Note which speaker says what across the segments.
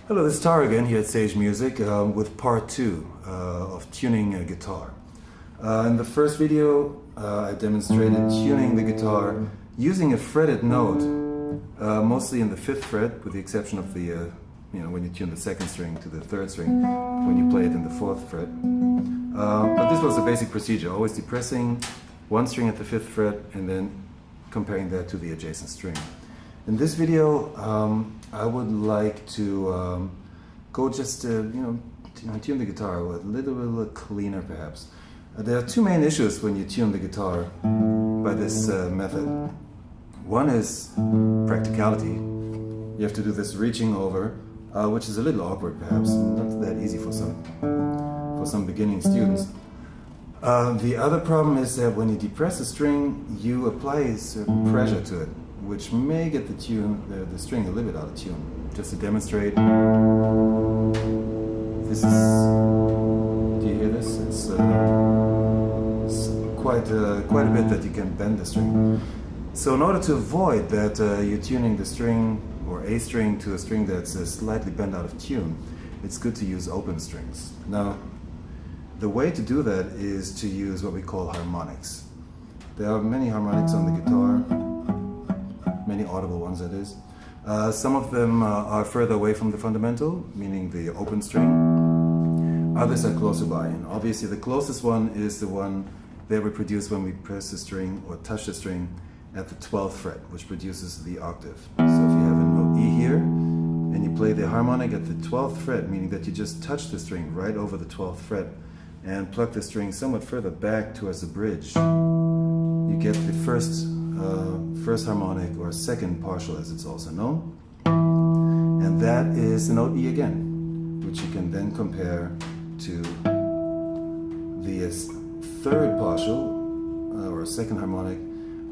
Speaker 1: Hello, this is Taro again here at Sage Music with part 2 of tuning a guitar. In the first video I demonstrated tuning the guitar using a fretted note, mostly in the 5th fret with the exception of the, when you tune the 2nd string to the 3rd string, when you play it in the 4th fret. But this was the basic procedure, always depressing one string at the 5th fret and then comparing that to the adjacent string. In this video, I would like to go just tune the guitar a little cleaner, perhaps. There are two main issues when you tune the guitar by this method. One is practicality. You have to do this reaching over, which is a little awkward, perhaps, not that easy for some beginning students. The other problem is that when you depress a string, you apply a certain pressure to it, which may get the string a little bit out of tune. Just to demonstrate, this is, do you hear this? It's quite a bit that you can bend the string. So in order to avoid that you're tuning the string or a string to a string that's slightly bent out of tune, it's good to use open strings. Now, the way to do that is to use what we call harmonics. There are many harmonics on the guitar, many audible ones that is. Some of them are further away from the fundamental, meaning the open string. Others are closer by, and obviously the closest one is the one that we produce when we press the string or touch the string at the 12th fret, which produces the octave. So if you have a note E here, and you play the harmonic at the 12th fret, meaning that you just touch the string right over the 12th fret, and pluck the string somewhat further back towards the bridge, you get the first harmonic, or second partial as it's also known, and that is the note E again, which you can then compare to the third partial or second harmonic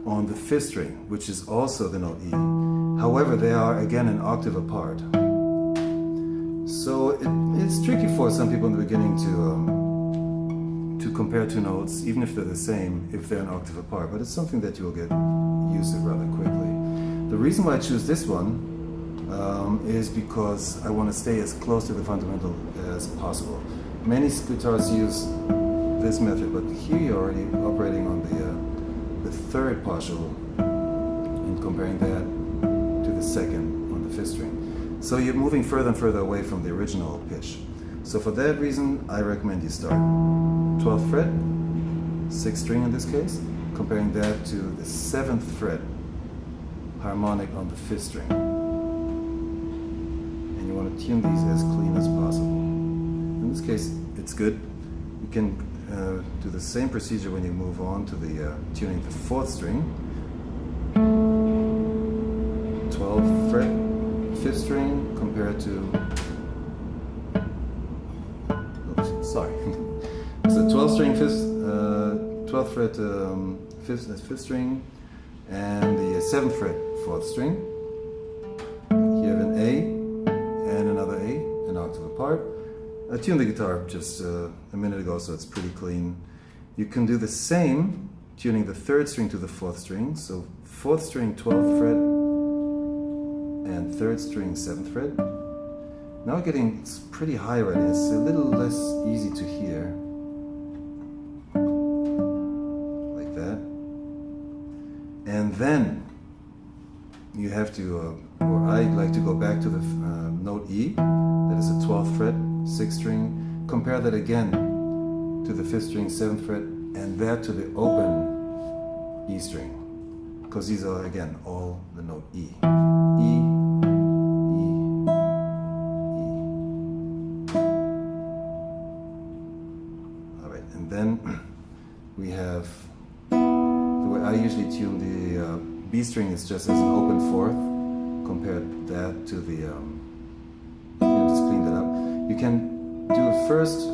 Speaker 1: on the 5th string, which is also the note E. However, they are again an octave apart, so it's tricky for some people in the beginning to compare two notes, even if they're the same, if they're an octave apart, but it's something that you will get used to rather quickly. The reason why I choose this one is because I want to stay as close to the fundamental as possible. Many guitars use this method, but here you're already operating on the third partial and comparing that to the second on the 5th string. So you're moving further and further away from the original pitch. So for that reason, I recommend you start 12th fret, 6th string in this case, comparing that to the 7th fret harmonic on the 5th string. And you want to tune these as clean as possible. In this case, it's good. You can do the same procedure when you move on to the tuning the 4th string. 12th fret, 5th string, compared to, sorry. So 12th string, 12th fret, 5th string, and the 7th fret, 4th string. You have an A and another A, an octave apart. I tuned the guitar just a minute ago, so it's pretty clean. You can do the same, tuning the 3rd string to the 4th string. So 4th string, 12th fret, and 3rd string, 7th fret. Now it's pretty high already. It's a little less easy to hear. Like that. And then you have to, or I like to go back to the note E, that is a 12th fret, 6th string. Compare that again to the 5th string, 7th fret, and that to the open E string. Because these are, again, all the note E. E. Then we have, the way I usually tune the B string is just as an open 4th, compare that to the, just clean that up. You can do first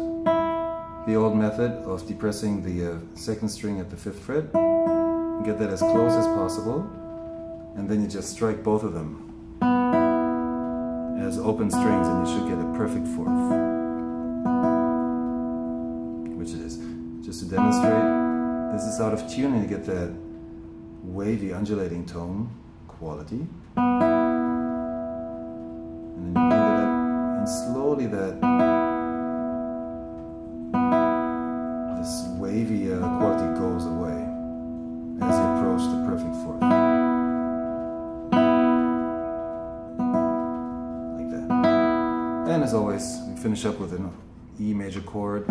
Speaker 1: the old method of depressing the 2nd string at the 5th fret, and get that as close as possible, and then you just strike both of them as open strings and you should get a perfect 4th. Which it is. Just to demonstrate, this is out of tune and you get that wavy undulating tone quality. And then you bring it up slowly this wavy quality goes away as you approach the perfect fourth. Like that. And as always, we finish up with an E major chord.